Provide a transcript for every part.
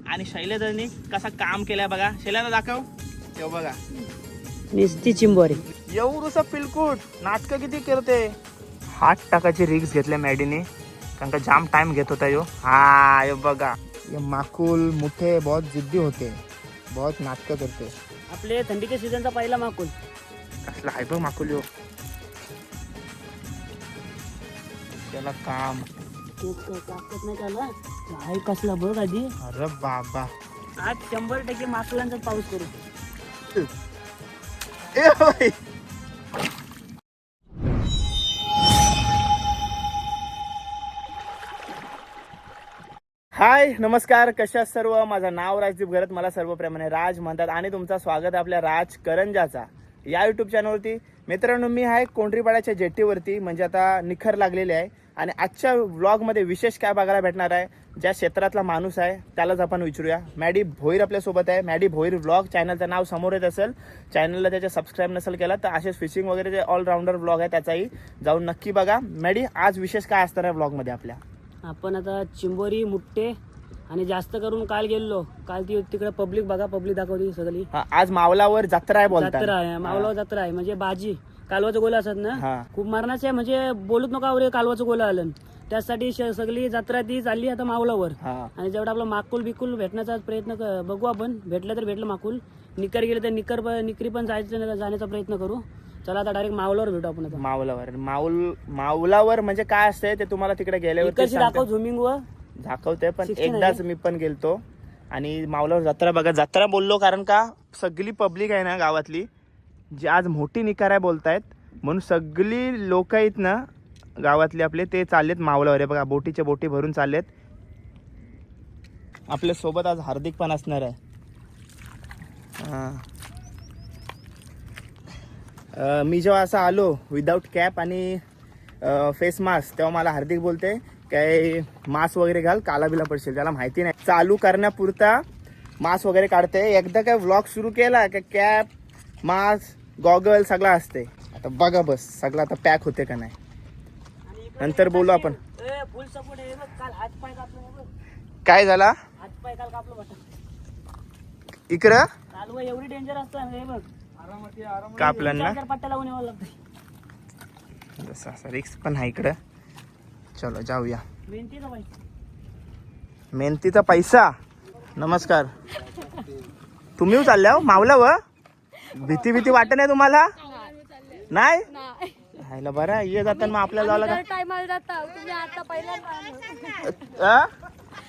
आणि शैलेंद्रनी कसा काम केलाय बघा. शैलेंद्र दाखव. हे बघा निस्ती चिंबोरी एवढूसा पिलकुट नाटक किती करते. 8 रिक्स घेतल्या मॅडीने कारण का जाम टाइम घेत होता यो. हा ये बघा ये माकुल मुठे बहुत जिद्दी होते, बहुत नाटक करते. आपले थंडीच्या सीझनचा पहिला माकुल. कसला आहे बघ माकुल यो. त्याला काम नाही त्याला आहे कसला बघ आधी. अरे बाबा आज 100% माकुलांचा पाऊस करू. ए होय. हाय नमस्कार, कशा सर्व. माझं नाव राजदीप घरत, मला सर्वप्रमाणे राज म्हणतात आणि तुमचं स्वागत आहे आपल्या राज करंजाचा या यूट्यूब चॅनलवरती. मित्रांनो मी आहे कोंढरीपाड्याच्या जेट्टीवरती, म्हणजे आता निखर लागलेली आहे. आणि आजच्या व्लॉगमध्ये विशेष काय बघायला भेटणार आहे, ज्या क्षेत्रातला माणूस आहे त्यालाच आपण विचारूया. मॅडी भोईर आपल्यासोबत आहे. मॅडी भोईर व्लॉग चॅनलचं नाव समोर येत असेल. चॅनलला त्याच्या सबस्क्राईब नसेल केला तर असेच फिशिंग वगैरे जे ऑलराऊंडर व्लॉग आहे त्याचाही जाऊन नक्की बघा. मॅडी आज विशेष काय असणार आहे व्लॉगमध्ये आपल्या. आपण आता चिंबोरी मुठ्ठे आणि जास्त करून काल गेलो. काल ती तिकडे पब्लिक बघा, पब्लिक दाखवली सगळी. आज मावलावर जत्रा आहे बोलतात. जत्रा आहे, मावलावर जत्रा आहे. म्हणजे बाजी कालवाचं गोला असत ना, खूप मारणाचे आहे. म्हणजे बोलूच नका अरे कालवाचं गोला आलं. त्यासाठी सगळी जत्रा ती चालली आता मावलावर. आणि जेवढा आपला माकुल बिकुल भेटण्याचा प्रयत्न बघू आपण. भेटलं तर भेटलं माकुल, निकर गेले तर निकरी पण जाण्याचा प्रयत्न करू. चला आता डायरेक्ट मावलावर भेटू आपण. मावलावर मावलावर म्हणजे काय असते ते तुम्हाला तिकडे गेल्यावर दाखव. झुमिंग वर दाखवते. पण एकदाच मी पण गेलतो आणि मावलावर जत्रा बघा. जत्रा बोललो कारण का सगळी पब्लिक आहे ना गावातली, जी आज मोठी निकार आहे बोलतायत, म्हणून सगळी लोक आहेत ना गावातले आपले ते चाललेत मावलावर. आहे बघा, बोटीच्या बोटी भरून चाललेत. आपल्या सोबत आज हार्दिक पण असणार आहे. मी जेव्हा असं आलो विदाऊट कॅप आणि फेस मास्क, तेव्हा मला हार्दिक बोलते काय मास्क वगैरे घाल, काला बिला पडशील. त्याला माहिती नाही, चालू करण्यापुरता मास्क वगैरे काढते. एकदा काय व्लॉग सुरू केला का कॅप मास्क गॉगल सगळं असते. आता बघा बस सगळं आता पॅक होते का नाही, नंतर बोलू आपण. फुल सपोर्ट आहे. काल हात पाय कापलं. काय झाला हात पाय काल कापलं बघ इकडं. कालवा एवढी डेंजर असतं हे बघ. कापलं ना, पट्ट्या लावून यावं लागतं. जसं असं रिक्स पण आहे इकडं. चलो जाऊया. मेहनतीचा पैसा. नमस्कार. तुम्ही चालल्या हो मावलावर. भीती वाटत नाही तुम्हाला? नाही हायला बरं ये जाताना मग आपल्याला जावं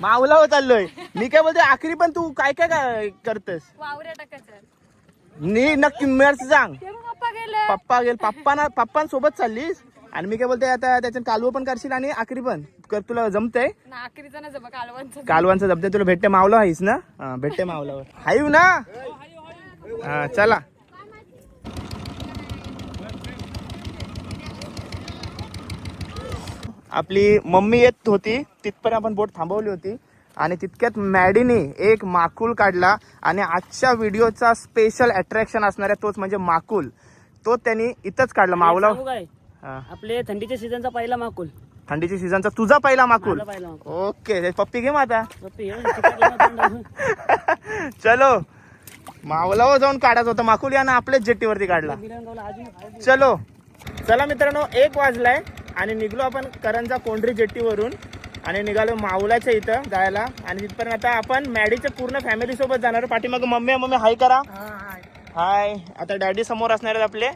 मावलावर चाललोय. मी काय बोलते आखरी पण तू काय काय करतेस? नक्की मेरच सांग. पप्पा गेल पप्पांसोबत चाललीस आणि मी काय बोलते आता त्याच्यात कालवं पण करशील आणि आखरी पण कर. तुला जमतंय? कालवांचं जमतंय तुला. भेटते मावला आहेस ना? भेटते मावलावर हायू ना. हा चला. आपली मम्मी येत होती तिथपर्यंत आपण बोट थांबवली होती आणि तितक्यात मॅडीने एक माकुल काढला. आणि आजच्या व्हिडिओचा स्पेशल अट्रॅक्शन असणार आहे तोच म्हणजे माकुल. तो त्यांनी इथंच काढला मावला. आपले थंडीच्या सीझनचा पहिला माकुल. थंडीच्या सीझनचा तुझा पहिला माकुल. ओके पप्पी घे माझा. चलो मावलावर जाऊन काढायचं होतं माकुल यानं आपल्याच जेट्टीवरती काढला. चलो चला मित्रांनो 1 वाजलाय आणि निघलो आपण करंजा कोंढरी जेट्टीवरून आणि निघालो मावलाच्या इथं जायला. आणि तिथपर्यंत आता आपण मॅडीच्या पूर्ण फॅमिली सोबत जाणार. पाठीमाग मम्मी हाय करा. हाय. आता डॅडी समोर असणार आहेत आपले,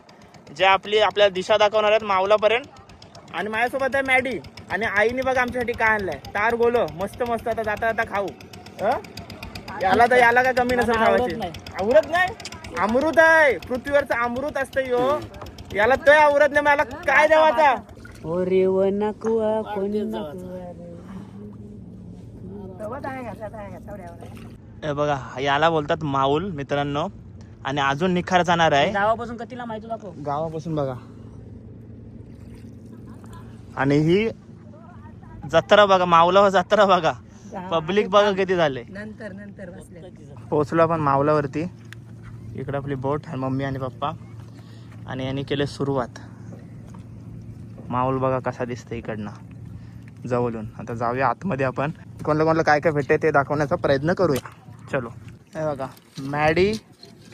जे आपल्याला दिशा दाखवणार आहेत मावलापर्यंत. आणि माझ्यासोबत आहे मॅडी आणि आईने बघा आमच्यासाठी काय आणलंय. तार गोलो मस्त मस्त. आता जाता जाता खाऊ. याला काय कमी नसेल खावायची. आवरत नाही. अमृत आहे, पृथ्वीवरचं अमृत असतं यो. याला तो आवरत नाही. मला काय देवाचा बघा याला बोलतात माऊल मित्रांनो. आणि अजून निखार जाणार आहे गावापासून कितीला माहिती दाखव. गावापासून बघा. आणि ही जत्रा बघा मावलावर जत्रा बघा. पब्लिक बघा किती झाले. नंतर पोहोचलो आपण मावलावरती. इकडे आपली बोट आहे मम्मी आणि पप्पा. आणि यांनी केले सुरुवात. माऊल बघा कसा दिसतं इकडनं. जवळून. आता जाऊया आतमध्ये, आपण कोणाला काय काय भेटते ते दाखवण्याचा प्रयत्न करूया. चलो. हे बघा, मॅडी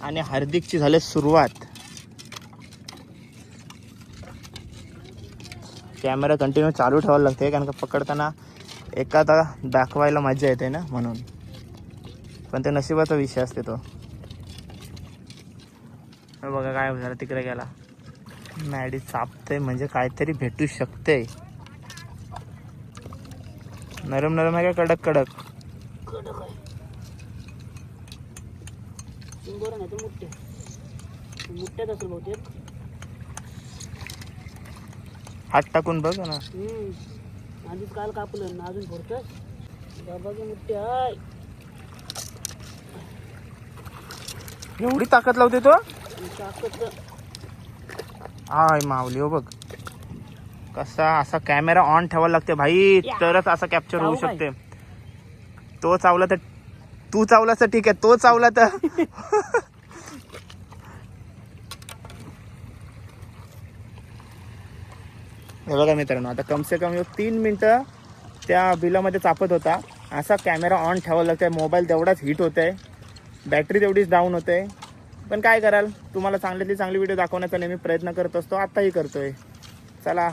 आणि हार्दिकची झाली सुरुवात. कॅमेरा कंटिन्यू चालू ठेवायला लागते, कारण का पकडताना एखादा दाखवायला मजा येते ना, म्हणून. पण ते नशिबाचा विषय असते तो. बघा काय झालं, तिकडे गेला. मॅडी चापते म्हणजे काहीतरी भेटू शकते. नरम नरम आहे का कडक कडक? कडक आहे. चिंबोरा नाही तर मुठ्ठे. मुठ्ठ्यात असेल बहुतेक. हात टाकून बघ ना. आधीच काल कापलं ना, अजून भरतच. बाबाची मुठ्ठी आहे. एवढी ताकद लावते तो. ताकद हाय माऊली, हो बघ कसा. असा कॅमेरा ऑन ठेवायला लागते भाई, तरच असा कॅप्चर होऊ शकते. तो चावला तर तू चावला तर ठीक आहे, तो चावला तर हे बघा मित्रांनो, आता कम से कम 3 मिनिटं त्या बिलामध्ये चापत होता. असा कॅमेरा ऑन ठेवायला लागतंय. मोबाईल तेवढाच हिट होत आहे, बॅटरी तेवढीच डाऊन होते. पण काय कराल, तुम्हाला चांगल्यातली चांगली व्हिडिओ दाखवण्याचा नेहमी प्रयत्न करत असतो, आताही करतोय. चला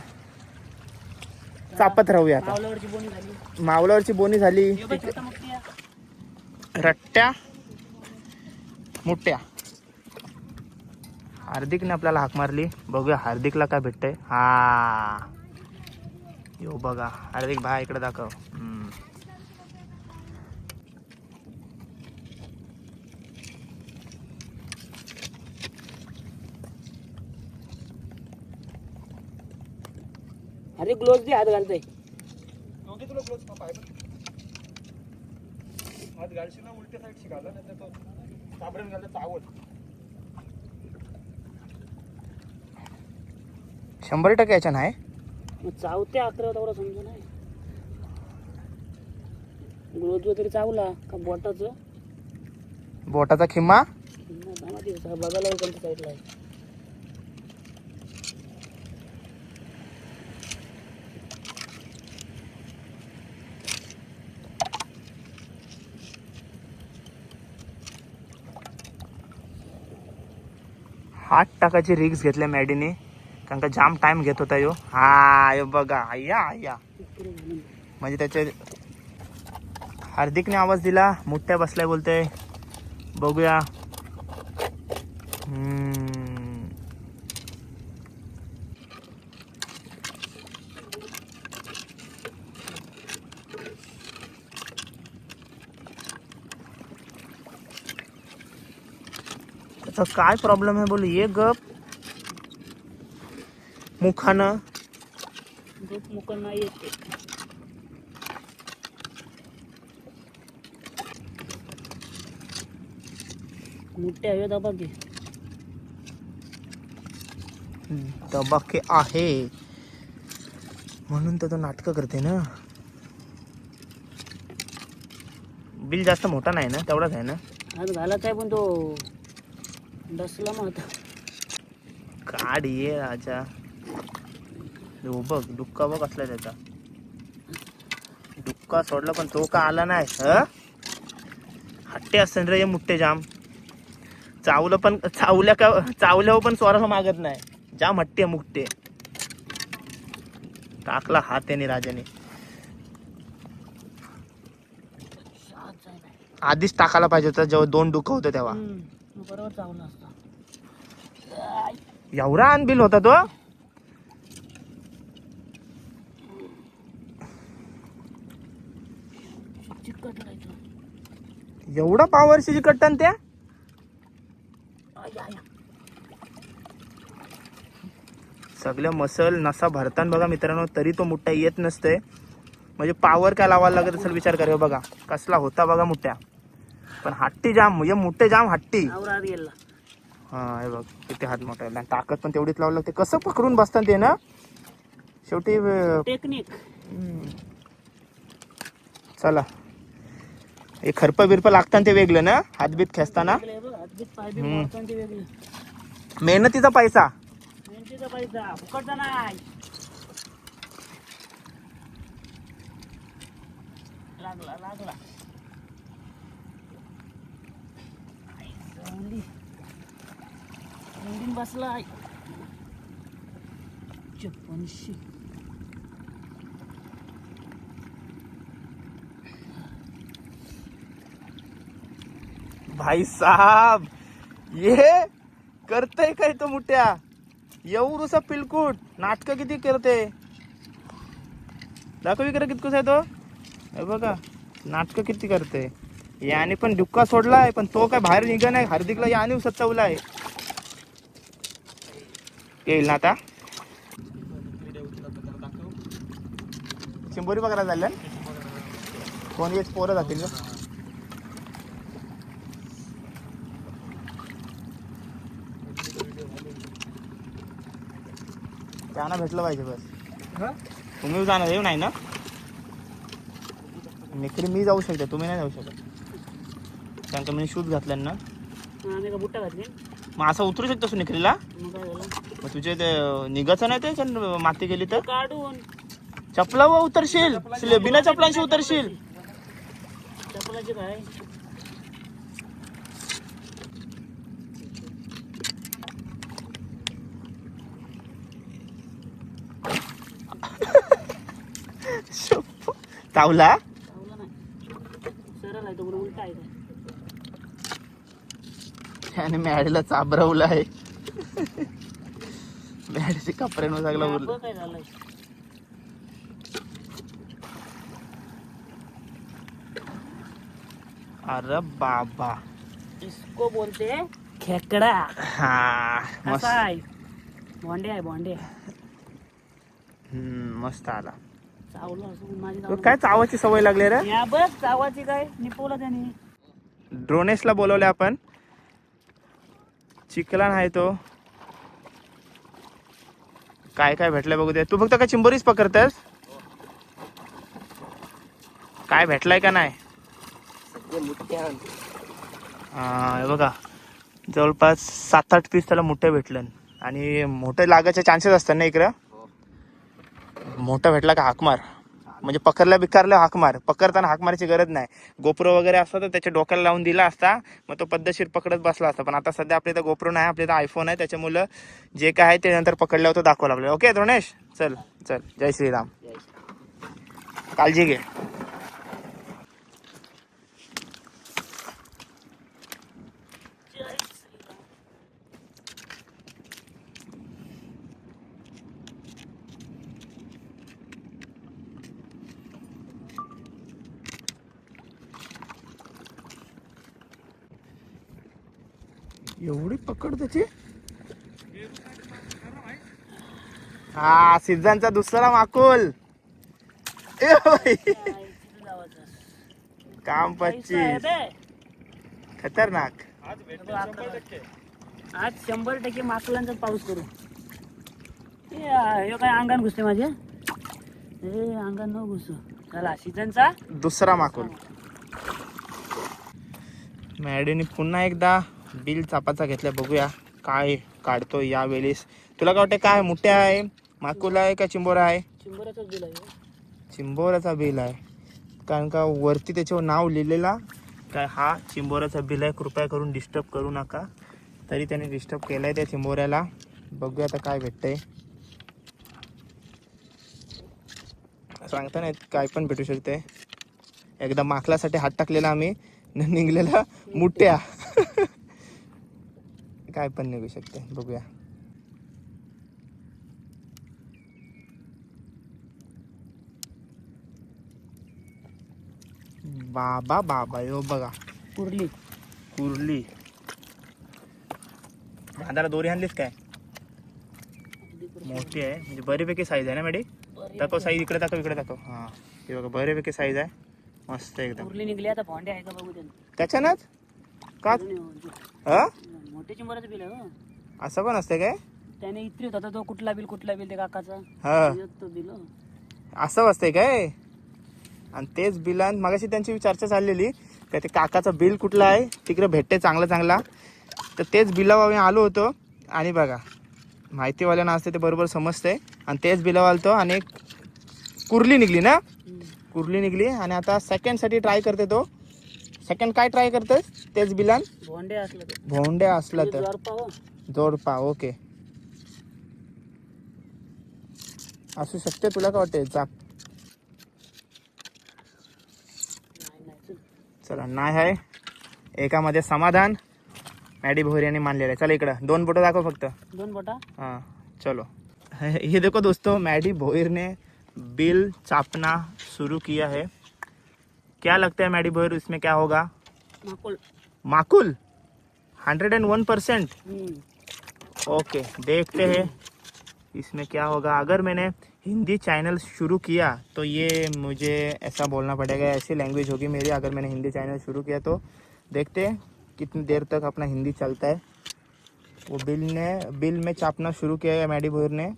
चापत राहूया. आता मावलावरची बोनी झाली. रट्ट्या मोठ्या. हार्दिकने आपल्याला हाक मारली, बघूया हार्दिकला काय भेटतंय. हा यो बघा, हार्दिक भाई इकडे दाखव. अरे ग्लोव्ज दे, हात घालतोय. हात घालशील ना उलट्या साईड शिकायला, नाही तर तो साबरण घालला चावल. 100% याच्या नाही. चावते 11 तेवढा समजू नाही. ग्लोव्ज तरी चावला का बोटाचं? बोटाचा खिम्मा बघायला कोणत्या साईडला आहे. हात टाकायची रिक्स घेतल्या मॅडीने, कारण का जाम टाइम घेत होता यो. हा यो बघा, आया आया. म्हणजे त्याचे हार्दिकने आवाज दिला, मोठ्या बसलाय बोलतोय. बघूया. त्याचा काय प्रॉब्लेम आहे बोल. ये गप मुखानं. गप मुखानं नाही येते. मोठे आहे दबाके. दबाके आहे म्हणून तर तो नाटकं करते ना. बिल जास्त मोठा नाही ना, तेवढाच आहे ना. आज घालत आहे पण तो डसला मग आता. काढ ये राजा. हो बघ डुक्का बघ असला त्याचा. डुक्का सोडला पण तो का आला नाही. हट्टे असते रे मुठ्ठे जाम. चावलं पण चावल्यावर पण स्वराला मागत नाही. जाम हट्टे मुठ्ठे. टाकला हात त्याने राजाने. आधीच टाकायला पाहिजे होतं जेव्हा 2 डुक्क होतं तेव्हा. बरोबर चावला असता. एवढा अनबिल होता तो. एवढा पॉवरची चिकटन त्या. सगळ्या मसल नसा भरतान बघा मित्रांनो, तरी तो मुठ्ठा येत नसते. म्हणजे पावर काय लावायला लागत असेल विचार कर. बघा कसला होता बघा मुठ्ठा. पण हट्टी जाम, म्हणजे मुठ्ठे जाम हट्टी. हा हे बघ किती हात मोठा आहे. ताकद पण तेवढीच लावलं लागते. कसं पकडून बसतात ते ना शेवटी टेक्निक. चला हे खरप बिरप लागतात ते वेगळं ना, हातबीत खेचताना. मेहनतीचा पैसा. फुकटचा नाही. लागला लागला. चांगली एवढी बसला. 56. भाई साहब ये करतय काय तो मुठ्या एवढूसा पिलकुट नाटक किती करते. दाखव इकडे कितकुस आहे तो. हे बघा नाटक किती करते. याने पण डुक्का सोडलाय पण तो काय बाहेर निघा नाही. हार्दिकला याने सत्तावलाय. येईल ना आता. चिंबोरी बघायला झालं कोण येच पोरं जातील का. त्यांना भेटलं पाहिजे बस. तुम्ही जाणार येऊ नाही ना. निकरी मी जाऊ शकते तुम्ही नाही जाऊ शकत कारण का मी शूज घातल्यान ना. बुट्टा घातली मग असं उतरू शकतोस निकरीला. मग तुझे ते निघायचं नाही ते माती गेली तर काढून चपलावर उतरशील. बिना चपलांशी उतरशील. चपलाची काय चावला नाही. सरळ आहे तो उलटा आहे. त्याने मॅडीला चाबरवलं आहे. मॅडीचे कपड्यानं सगळं उरलं. काय झालंय अरे बाबा इसको बोलते खेकडा. हा मस्त आहे. बॉन्डे आहे बॉन्डे. मस्त आला. चावलं असं माझी काय चावाची सवय लागली रे. या बघ चावाची काय निपवलं त्याने. ड्रोनेशला बोलवले आपण. चिखला नाही तो काय काय भेटलंय बघू दे. तू फक्त काय चिंबोरीच पकडतेस काय भेटलाय का नाही. हा हे बघा जवळपास 7-8 पीस त्याला मोठे भेटलं. आणि मोठे लागायचे चान्सेस असतात ना इकडं. मोठा भेटला का हाक मार. म्हणजे पकडल्या हाक मार. पकडताना हाक मारायची गरज नाही. गोप्रो वगैरे असता तर त्याच्या डोक्याला लावून दिला असता मग तो पद्धतशीर पकडत बसला असता. पण आता सध्या आपल्या इथं गोप्रो नाही. आपल्या इथं आयफोन आहे त्याच्यामुळं जे काय आहे ते नंतर पकडल्यावर तो दाखवायला लागलो. ओके द्रोणेश चल चल. जय श्रीराम. काळजी घे. एवढी पकड त्याची. हा सीझनचा दुसरा माकुल. काम 25 खतरनाक. आज 100% माकुलांचा पाऊस करू. हे काय अंगण घुसते माझे. हे अंगण न घुसू. चला सीझनचा दुसरा माकुल. मॅडीने पुन्हा एकदा बिल चापाचा घेतला. बघूया काय काढतो या वेळेस. तुला काय वाटतं काय मोठ्या आहे माकुल आहे का चिंबोरा आहे. चिंबोराचाच बिल आहे. चिंबोराचा बिल आहे कारण का वरती त्याच्यावर नाव लिहिलेला काय हा चिंबोराचा बिल आहे. कृपया करून डिस्टर्ब करू नका. तरी त्याने डिस्टर्ब केलाय त्या चिंबोऱ्याला. बघूया आता काय भेटतंय. सांगता नाही काय पण भेटू शकते. एकदा माकलासाठी हात टाकलेला आम्ही निघलेला मुठ्या. काय पण निघू शकते. बघूया. बाबा बाबा यो बघा कुर्ली. बांधाला दोरी आणलीस काय. मोठी आहे म्हणजे बरीपैकी साईज आहे ना मॅडी. दाखव साईज. इकडे दाखव. हा हे बघा बरीपैकी साईज आहे. मस्त एकदम. कुर्ली निघली. आता भांडे आहे का बघू त्याच्यानंच का मोठे चिंबोराचं बिल आहे. असं पण असते काय. त्याने इतरी होता तो कुठला बिल ते काकाचा. हा तो बिल असं असते काय. आणि तेच बिलान मगाशी त्यांची चर्चा चाललेली का ते काकाचं बिल कुठलं आहे तिकडे भेटते चांगला. तर तेच बिलावर आम्ही आलो होतो. आणि बघा माहितीवाल्यांना असते ते बरोबर समजते. आणि तेच बिलावर आलतो आणि कुर्ली निघली ना. कुर्ली निघली. आणि आता सेकंड साठी ट्राय करते तो. सेकंड काय ट्राय करतेस? तेच बिलान भोंड्या असला तर जोडपा. ओके असू शकते. तुला काय वाटते? चाक चला नाही आहे. एकामध्ये समाधान मॅडी भोईर यांनी मानलेलं आहे. चला इकडं 2 बोटं दाखव फक्त. 2 बोटा. हाँ चलो. ये देखो दोस्तों, मैडी भोईर ने बिल चापना शुरू किया है. क्या लगता है मैडी भोईर, इसमें क्या होगा? माकुल 101%. ओके देखते हैं इसमें क्या होगा. अगर मैंने हिंदी चैनल शुरू किया तो ये मुझे ऐसा बोलना पड़ेगा, ऐसी लैंग्वेज होगी मेरी. अगर मैंने हिंदी चैनल शुरू किया तो देखते हैं कितनी देर तक अपना हिंदी चलता है. वो बिल में चापना शुरू किया है मैडी भोईर ने.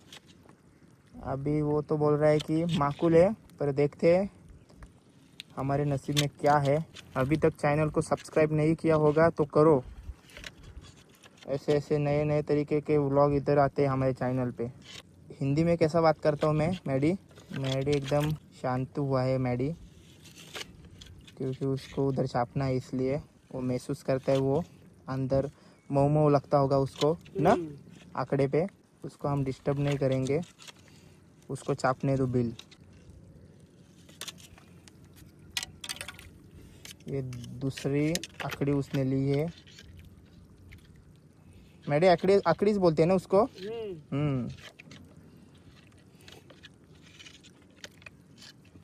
अभी वो तो बोल रहा है कि माकुल है, पर देखते हैं हमारे नसीब में क्या है. अभी तक चैनल को सब्सक्राइब नहीं किया होगा तो करो. ऐसे ऐसे नए नए तरीके के व्लॉग इधर आते हैं हमारे चैनल पे. हिंदी में कैसा बात करता हूँ मैं. मैडी एकदम शांत हुआ है मैडी, क्योंकि उसको उधर छापना है, इसलिए वो महसूस करता है. वो अंदर मोमो लगता होगा उसको ना आंकड़े पे. उसको हम डिस्टर्ब नहीं करेंगे, उसको चापने दो बिल. ये दूसरी आकड़ी उसने ली है. मैडे आकड़ीच बोलते हैं ना उसको.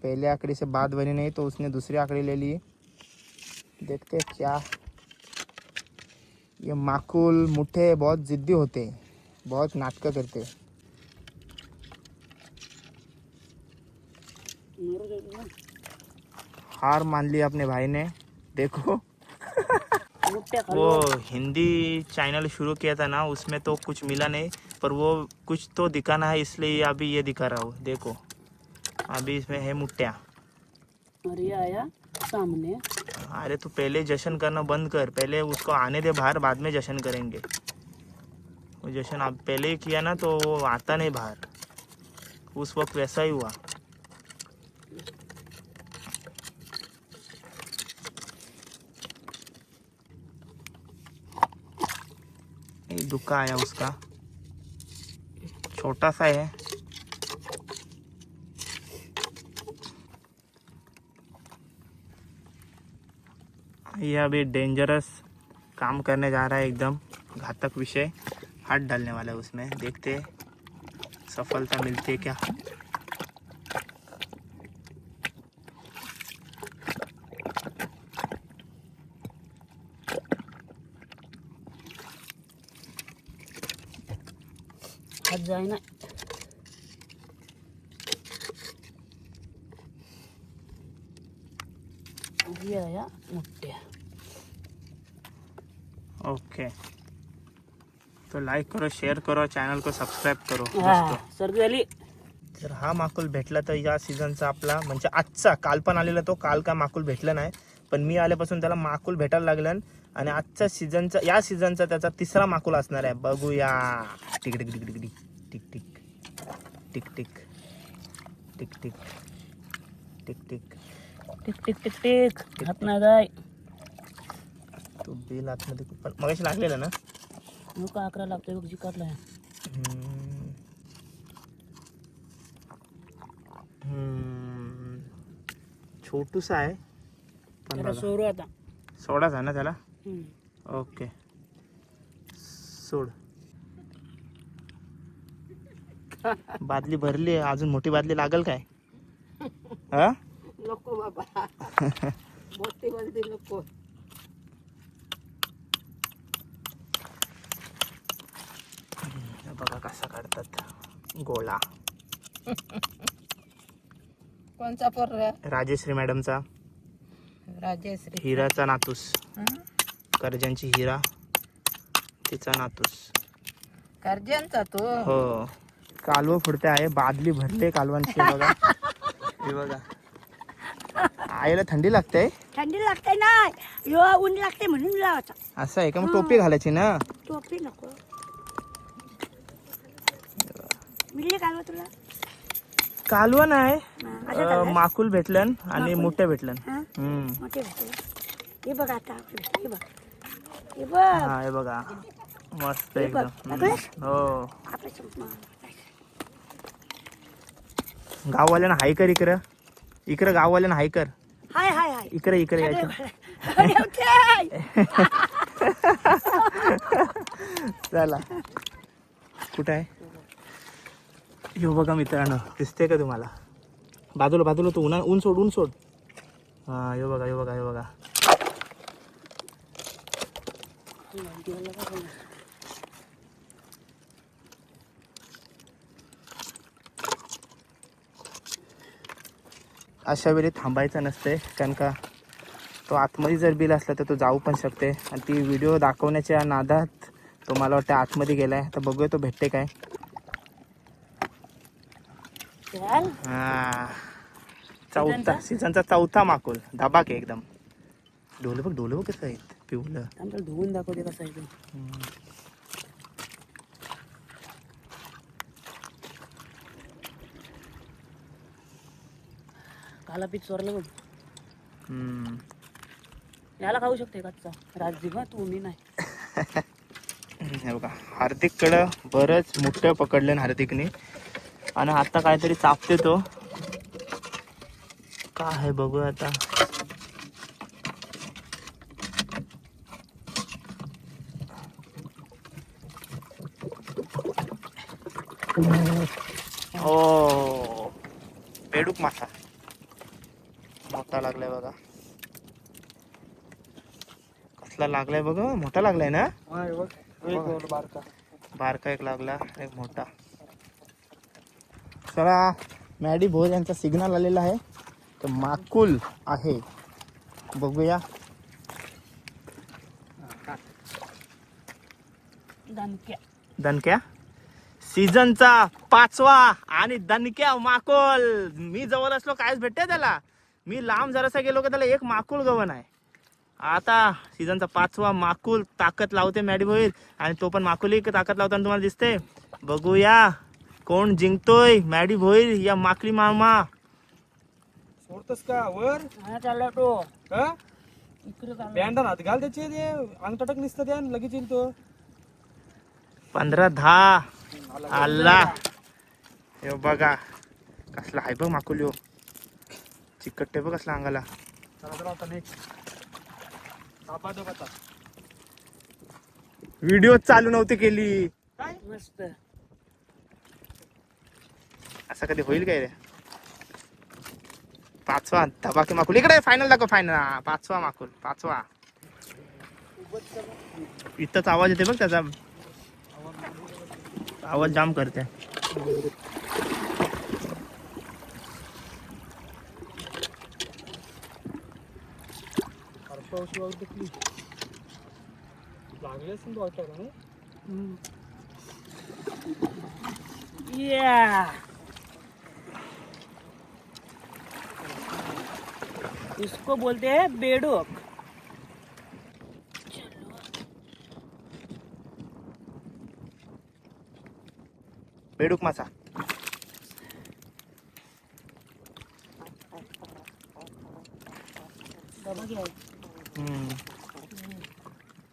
पहले आकड़ी से बात बनी नहीं तो उसने दूसरी आकड़ी ले ली. देखते हैं क्या. ये माकुल मुठे बहुत जिद्दी होते हैं, बहुत नाटक करते हैं. हार मान ली अपने भाई ने. देखो वो हिंदी चैनल शुरू किया था ना, उसमें तो कुछ मिला नहीं, पर वो कुछ तो दिखाना है, इसलिए अभी ये दिखा रहा हूँ. देखो अभी इसमें है मुट्ठिया. और ये आया सामने. अरे तू पहले जश्न करना बंद कर. पहले उसको आने दे बाहर, बाद में जश्न करेंगे. वो जश्न आप पहले ही किया ना तो वो आता नहीं बाहर. उस वक्त वैसा ही हुआ. दुक्का आया उसका, छोटा सा है. ये अभी डेंजरस काम करने जा रहा है, एकदम घातक विषय. हाथ डालने वाला है उसमें. देखते हैं सफलता मिलती है क्या. हात जाए ना. ये आया मुट्ठिया. ओके तो लाईक करो, शेअर करो, चॅनल को सबस्क्राईब करो. दोस्तों सर्दी झाली. जर हा माकुल भेटला तर या सीझनचा आपला म्हणजे आजचा. काल पण आलेला तो. काल का माकुल भेटला नाही, पण मी आल्यापासून त्याला माकुल भेटायला लागलं. आणि आजच्या सीझनचा, या सीझनचा त्याचा 3रा माकुल असणार आहे. बघूया. Tick tick tick tick tick tick tick tick tick tick tick tick tick tick tick tick. हात नाही जाय. तो बिल आतमध्ये पण मगाशी लागलेला ना. नको 11 लागतोय बघ. जिकाटला छोटूसा आहे. त्याला सोडू आता. सोडाच आहे ना त्याला. ओके सोड. बादली भरली आहे. अजून मोठी बादली लागल काय? हा नको बाबा. मोठी बादली नको. बघा कसा काढतात गोळा. कोणचा पोर? राजेश्री मॅडमचा. राजेश्री हिराचा नातूस. कर्जनची हिरा, तिचा नातूस. कर्जनचा तो. हो. कालवं फुटते आहे. बादली भरले कालवांची. बघा हे बघा. आईला थंडी लागते. थंडी लागते ना. ऊन लागते म्हणून लावायचा. असं आहे का? मग टोपी घालायची ना. टोपी नको. मिळले कालवा तुला? कालवण आहे, असं झालं? माकुल भेटलन आणि मोठे भेटलन. हा? हम्म. मोठे भेटले. हे बघ आता हे बघ हे बघ हा हे बघा मस्त हे बघ. एकदम. बघलं? हो आपलं संपलं. गाववाल्यानं हाय कर इकडं. इकडं गाववाल्यानं हाय कर. हाय हाय हाय इकडे इकडे यायचं. चला कुठं आहे? यो बघा मित्रांनो, दिसते का तुम्हाला? बाजूला बाजूला तो ऊन सोड ऊन सोड. हा यो बघा यो बघा यो बघा. अशा वेळी थांबायचं नसते, कारण का तो आतमध्ये जर बिल असला तर तो जाऊ पण शकते. आणि ती व्हिडिओ दाखवण्याच्या नादात तो मला वाटतं आतमध्ये गेलाय. तर बघूया तो भेटते काय. हा चौथा सीझनचा चौथा माकुल धबाक आहे एकदम. डोलं बघ कसं आहे पिवलं. धुवून दाखवते कसं आहे ते. काला पीठ चोरलं बघ. याला खाऊ शकते कच्चा राजदीप. तू मी नाही. हे बघा हार्दिककडं बरंच मोठं पकडलं हार्दिकने. आणि आता काहीतरी चापते तो. काय आहे बघूया आता. ओ बेडूक मासा मोठा लागलाय बघा. कसला लागलाय बघ, मोठा लागलाय ना. बारका एक लागला, एक मोठा. चला मॅडी भोज यांचा सिग्नल आलेला आहे तर माकुल आहे, बघूया. दणक्या सीझनचा 5वा आणि दणक्या माकुल. मी जवळ असलो कायच भेटते त्याला. मी लांब जरासा गेलो का त्याला एक माकुल गवन आहे. आता सीझनचा 5वा माकुल ताकद लावते मॅडी भोईर. आणि तो पण माकुली ताकद लावताना तुम्हाला दिसते. बघूया कोण जिंकतोय, मॅडी भोईर या माकली मामा. सोडतस का वर? चालला तो हा? बँडन हात घाल त्याचे ते अंगटटक निसतं द्या लगेच येईल तो. 15-10 आला. हे बघा कसला आहे बघ माकुल. यो चिकट्टे बघ कसला अंगाला. चला आता नेक्स्ट. व्हिडिओ चालू नव्हती केली. मस्त. असं कधी होईल काय रे. 5वा धबाके माकुल. इकडे फायनल दाखव. फायनल 5वा माकुल. 5वा. इथंच आवाज येते बघ त्याचा. आवाज जाम करते. लागले असेल वाटायला ना. इसको बोलते हैं बेडूक. बेडूक मासा.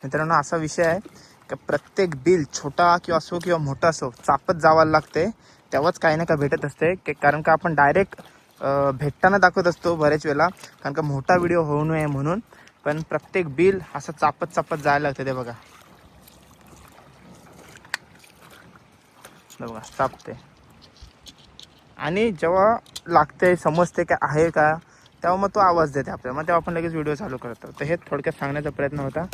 मित्रांनो असा विषय आहे की प्रत्येक बिल छोटा किंवा असो किंवा मोठा असो चापत जावायला लागते, तेव्हाच काही ना काही भेटत असते. कारण का आपण डायरेक्ट भेटताना दाखवत असतो बरेच वेळेला, कारण का मोठा व्हिडिओ होऊ नये म्हणून. पण प्रत्येक बिल असं चापत जायला लागते. ते बघा बघा चापते. आणि जेव्हा लागते समजते की आहे का, तेव्हा मग तो आवाज देते आपल्याला. मग तेव्हा आपण लगेच व्हिडिओ चालू करतो. तर हे थोडक्यात सांगण्याचा प्रयत्न होता.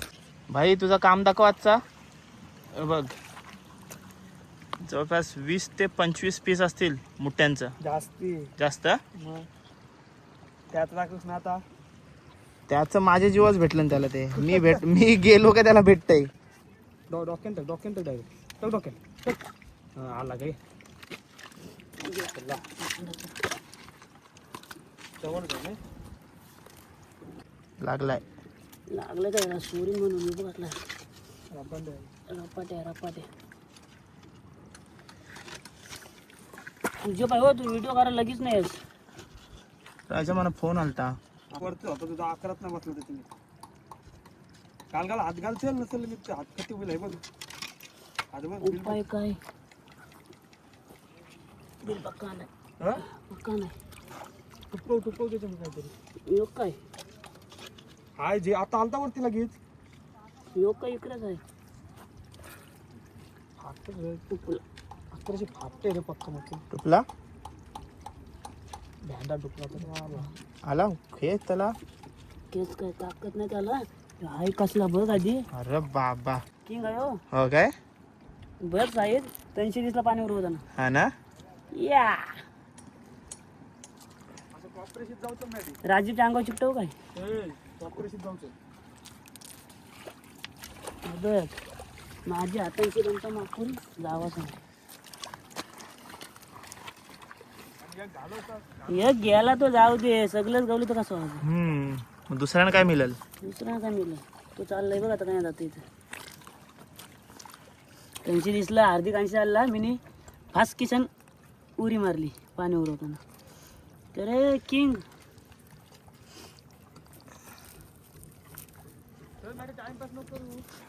भाई तुझं काम दाखव आजचा. बघ जवळपास 20 ते 25 पीस असतील मुठ्यांचं. जास्त त्यात लागतोस ना आता. त्याचं माझे जीवच भेटलं ना त्याला. ते मी गेलो का त्याला भेटतंय. डॉक्युमेंट डायरेक्ट डॉक्युमेंट आला काय लागलाय. लागलं काय सोरी म्हणून मी बघितला. रपाटे. तुझे पाय हो, तू व्हिडिओ करायला लगेच नाही आहेस. राजा मला फोन आलता. वरती होता तुझा अकरात नाही बसला त्याची. काल काल हात घाल चल नसेल मी ते हात खती होईल आहे बघ. हात बघ बिल उपाय काय? बिल पक्का नाही. हा पक्का नाही. टुपव त्याच्यामध्ये काहीतरी. योग काय? हाय जे आता आलता वरती लगेच. योग काय इकडेच आहे. टुपला अकराशे फाटते रे पक्का मग. टुपला भेंडा टुपला तर आला खेच त्याला. केस काय ताकद नाही त्याला. हाय कसला बघ आधी. अरे बाबा किंग आहे हो. हो काय बघ साहेब 320 पाणीवर होता ना. हा ना. या ऑपरेशन जाऊचं नाही. राजीवच्या अंगावर चिकटव काय ऑपरेशन जाऊचं. बघ माझ्या हातांची दंता मागून जावाच नाही. एक गेला तो जाऊ दे. सगळंच गावली तर कसं व्हायचं. मग दुसऱ्यानं काय मिळेल. दुसरा काय मिळलं. तो चाललाय बघ आता काय जातो इथे. त्यांची दिसला हार्दिक अंशी आला. मिनी फास्ट किचन उरी मारली पाणी उरवताना. तर किंग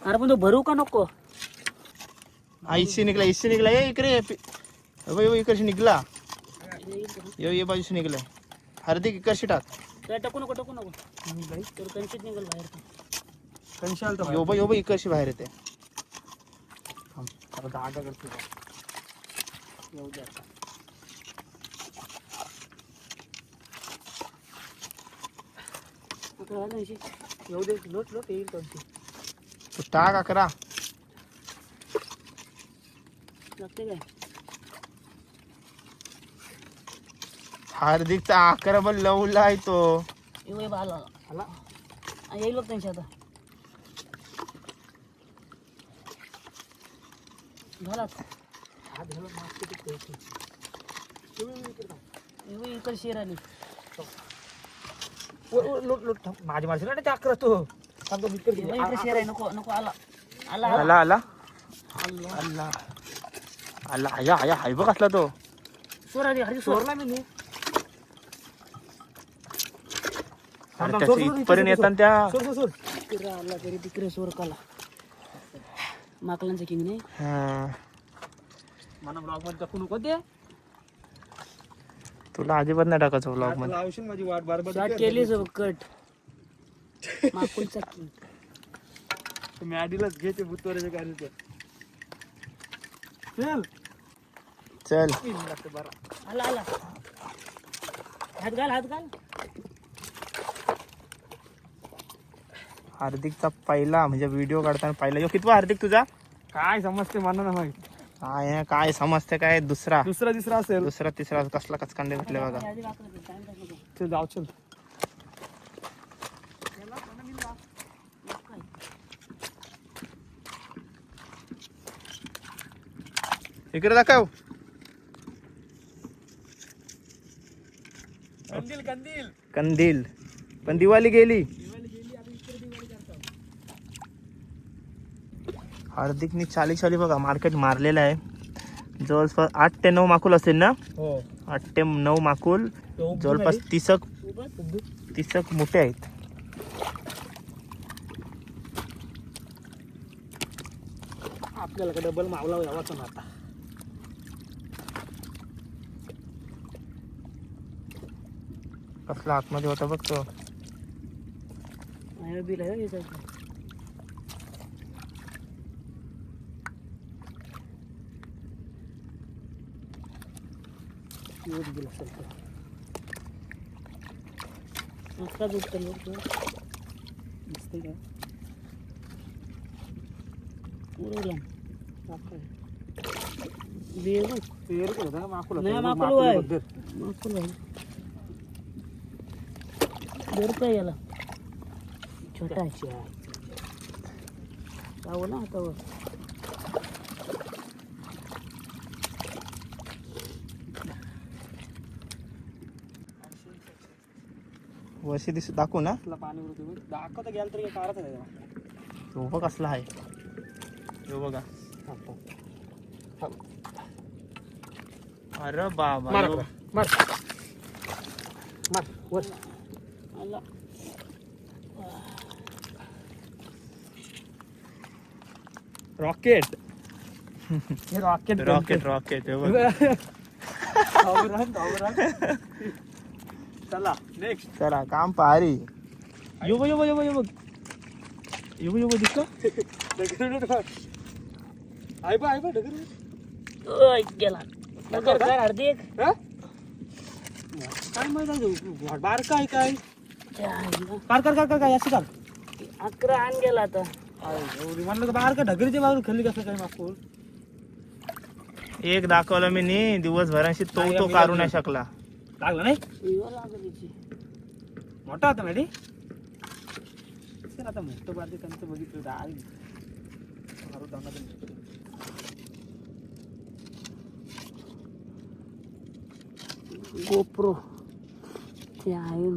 अरे पण तो भरू का नको. इशी निघला ये इकडे इकडशी निघला. ये बाजूशी निघलाय. हार्दिक इकडशी टाक. काय टाकू नको तर कंचित निघाल बाहेर. कंशी आलता यो इकडशी बाहेर येते. दागा करतो येऊ दे आता. येऊ दे लोट येईल कंशी. तू टाक 11. लागते काय. हार्दिकचा 11 बल लवला आहे तो. येऊ आला येईल बघ त्यांच्या आता. झाला इकडे शेर आली. लोट माझी माणसं ना ते अकरा तो इकडे शेर आहे. नको नको आला आला आला आला आला आला आला आया आया हाय बघ असला तो. सोर आली. हरी सोर. सोडला मी अरे त्याच्या इथपर्यंत येताना त्या सोड तिकडे आला तरी तिकडे सोर काला. माकलांचा किंग नाही. मला ब्लॉग मध्ये टाकू नको ते. तुला अजिबात नाही टाकायचं ब्लॉग मध्ये. लावशील माझी वाट बार शॉट केलीच कट. माकुलचा किंग. तुम्ही आधीलाच घेते बुतवऱ्याच्या गाडीचं. चल चल आला आला. हात घाल. हार्दिकचा पहिला म्हणजे व्हिडिओ काढताना पहिला. यो कितवा हार्दिक तुझा. काय समजते मला ना माहित. काय समजते काय. दुसरा तिसरा असेल. दुसरा तिसरा कसला कचकांडे भेटले बघा. चल जाऊ चल. इकडे दाखव. कंदील पण दिवाळी गेली. हार्दिकनी चाली बघा मार्केट मारलेलं आहे. जवळपास 8 ते 9 माकुल असेल ना. हो 8 ते 9 माकुल. जवळपास 30 मोठे आहेत. आपल्याला डबल मावला यावाचा ना आता. कसला आतमध्ये होता बघ तो. बिल आहे दिसते काय माकुल याला छोटा आहे. ना आता वर्षी दिसत दाखवू ना. पाणी दाखवता गेलं तरी काढत नाही. तो बघ कसला आहे. तो बघा अरे बाबा मार यो. मार मार वर आला. रॉकेट हे रॉकेट रॉकेट रॉकेट हे बघ. चला नेक्स्ट चला काम पारी. यो बघ यो बघ यो बघ यो बघ यो बघ यो बघ दिसलं. आहे बा ढगर ओय, गेला नगर कर हार्दिक. काय माहिती बार काय काय त्या आईला. कार कर कर कर काय असं कर 11 आण गेला आता. एवढी म्हणलं तर बाहेर का ढगरीच्या बाजूला खाल्ली कसं काय मागून एक दाखवलं मी नी दिवसभराशी तो काढू नाही शकला. लागलं नाही इवा लागलीची. मोठा होता मॅडी आता मोठं बारते त्यांचं बघितलं तर आई मारू दाना गोप्रो ते आहे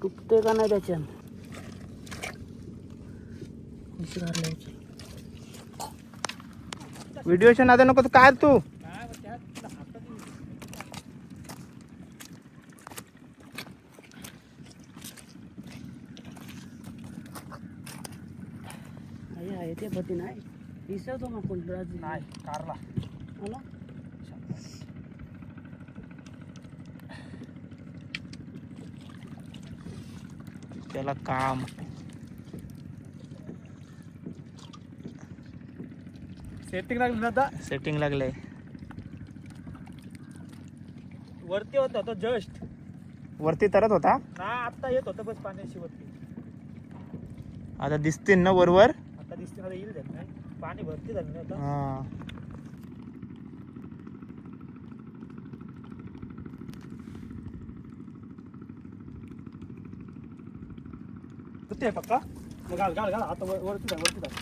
तुटते का नाही त्याच्यात. व्हिडिओच्या नादा नको तू काय तू. आहे ते पती नाही दिसवतो मग कोण नाही कारला मला. त्याला काम सेटिंग लागली ना आता सेटिंग लागलंय. वरती होता तो जस्ट वरती तरत होता. ना आता येत होतं बस पाण्याशी वरती आता दिसतील ना वरवर. आता दिसते मला येईल झालं नाही पाणी भरती झालं नाही आता हा कुठे आहे पक्का मग घाल घाल घाल आता वरती जाय वरती जाय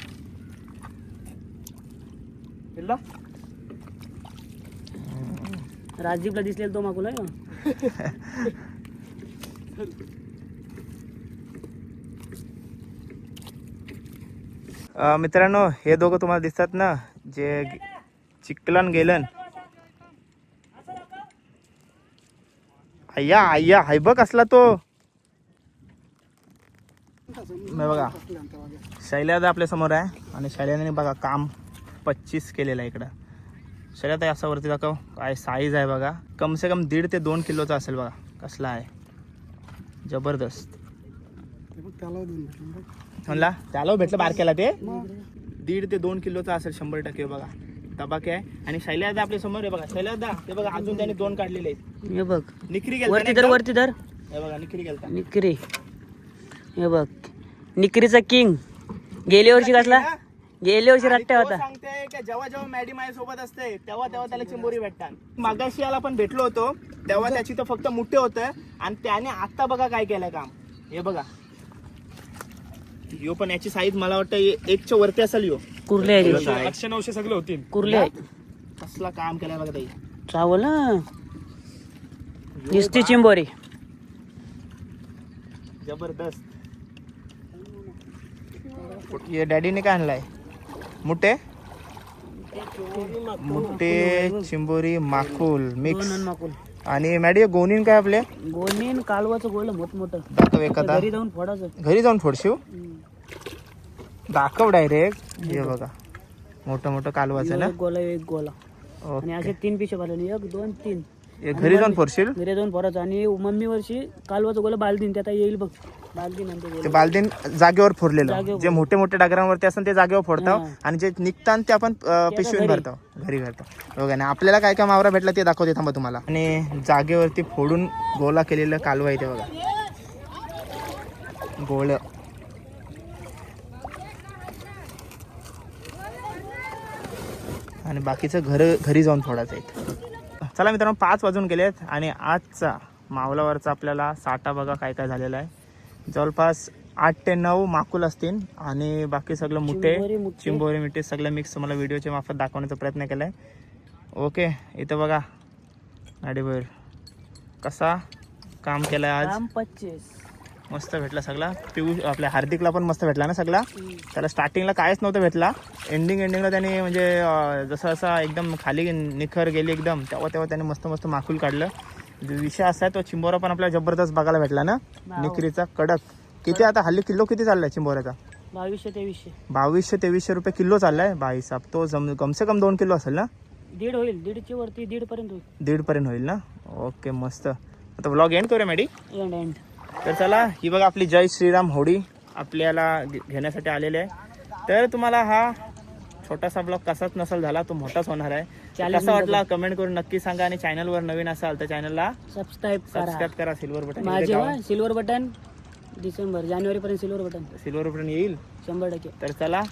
इल्ला राजदीपला दिसलेला तो मागूला मित्रांनो हे दोघं तुम्हाला दिसतात ना जे चिखलन गेलन. अय्या अय्या हाय बघ असला तो. बघा शैल्यादा आपल्या समोर आहे आणि शैल्याने बघा काम 25 केलेलं आहे इकडं. शैल्यादा असा वरती दाखव काय साईज आहे बघा. कम से कम 1.5 ते 2 किलोचा असेल बघा. कसला आहे जबरदस्त. म्हणला त्याला भेटलं बारक्याला ते 1.5 ते 2 किलोचा असेल 100% बघा. तबाके आहे आणि शैल्यादा आपल्या समोर आहे बघा. शैल्यादा ते बघा अजून त्याने 2 काढलेले आहेत. हे बघ निकरी वरती गेलता धर वरती धर. हे बघा निकरी गेलता. निकरी हे बघ निकरीचा किंग. गेल्या वर्षी कसला गेल्या वर्षी रट्ट्या तो होता. सांगते की जेव्हा जेव्हा मॅडी माझ्या सोबत असते तेव्हा तेव्हा त्याला चिंबोरी भेटतात. मागाशी याला पण भेटलो होतो तेव्हा त्याची तर फक्त मुठे होतं आणि त्याने आता बघा काय केलंय काम. हे बघा यो पण याची साईज मला वाटतं 1च्या वरती असेल यो. कुर्ले आहे 800-900 सगळे होतील कुर्ले आहे. कसला काम केलाय बघा ताई. चावल ना नुसती चिंबोरी जबरदस्त. ये डॅडीने काय आणलाय मुठे मुठे चिंबोरी माकुल मिक्स माकुल आणि मॅडी गोनीन काय आपले गोनीन कालवाचं गोल मोठमोठं दाखव एखादा घरी जाऊन फोडायचं. घरी जाऊन फोडशिव दाखव डायरेक्ट. हे बघा मोठं मोठं कालवाचं ना. एक गोला एक गोला आणि असे 3 पिशे भरले 1 2 3 हे घरी जाऊन फोडशील. घरी जाऊन फोडायचं आणि मम्मी वर्षी कालवाचं गोला बालदीन त्यात येईल बघ. बालदीन नंतर ते बालदीन जागेवर फोडलेलं जागेवर. जे मोठे मोठे डागरांवरती असतात ते जागेवर फोडतो हा. आणि जे निघतात ते आपण पिशवीत भरतो घरी भरतो. बघा ना आपल्याला काय काय मावरा भेटला ते दाखवते थांबा तुम्हाला. आणि जागेवरती फोडून गोला केलेलं कालवा आहे ते बघा गोळ. आणि बाकीचं घरी जाऊन फोडायचं आहे. चला मित्रांनो 5 वाजून गेलेत आणि आजचा मावलावरचा आपल्याला साठा बघा काय काय झालेला आहे. जवळपास 8 ते 9 माकुल असतील आणि बाकी सगळं मुठे चिंबोरी मिठे सगळं मिक्स मला व्हिडिओच्या मार्फत दाखवण्याचा प्रयत्न केला आहे. ओके इथं बघा मॅडीवर कसा काम केलं आज. 25 मस्त भेटला सगळा. पियुष आपल्या हार्दिकला पण मस्त भेटला ना सगळा. त्याला स्टार्टिंगला काहीच नव्हतं भेटला, एंडिंगला त्याने म्हणजे जसं असं एकदम खाली निखर गेली एकदम, तेव्हा त्याने मस्त मस्त माकुल काढलं. विषय असा आहे तो चिंबोरा पण आपल्याला जबरदस्त बघायला भेटला ना, निखरीचा कडक. किती आता हल्ली किलो किती चाललाय चिंबोऱ्याचा? 2200-2300 रुपये किलो चाललाय भाई साहेब. तो कमसे कम 2 किलो असेल ना? 1.5 होईल, 1.5ची वरती 1.5 पर्यंत होईल. 1.5 पर्यंत होईल ना. ओके मस्त. आता व्लॉग एंड करूया मॅडी. एंड तर चला, ही बघा आपली जय श्रीराम होडी आपल्याला घेण्यासाठी आलेली आहे. तर तुम्हाला हा छोटासा ब्लॉग कसाच नसेल झाला, तो मोठाच होणार आहे. कसा वाटला कमेंट करून नक्की सांगा. आणि चॅनलवर नवीन असाल तर चॅनलला सबस्क्राईब करा. सिल्वर बटन माझे सिल्वर बटन जानेवारी पर्यंत सिल्वर बटन येईल 100%. तर चला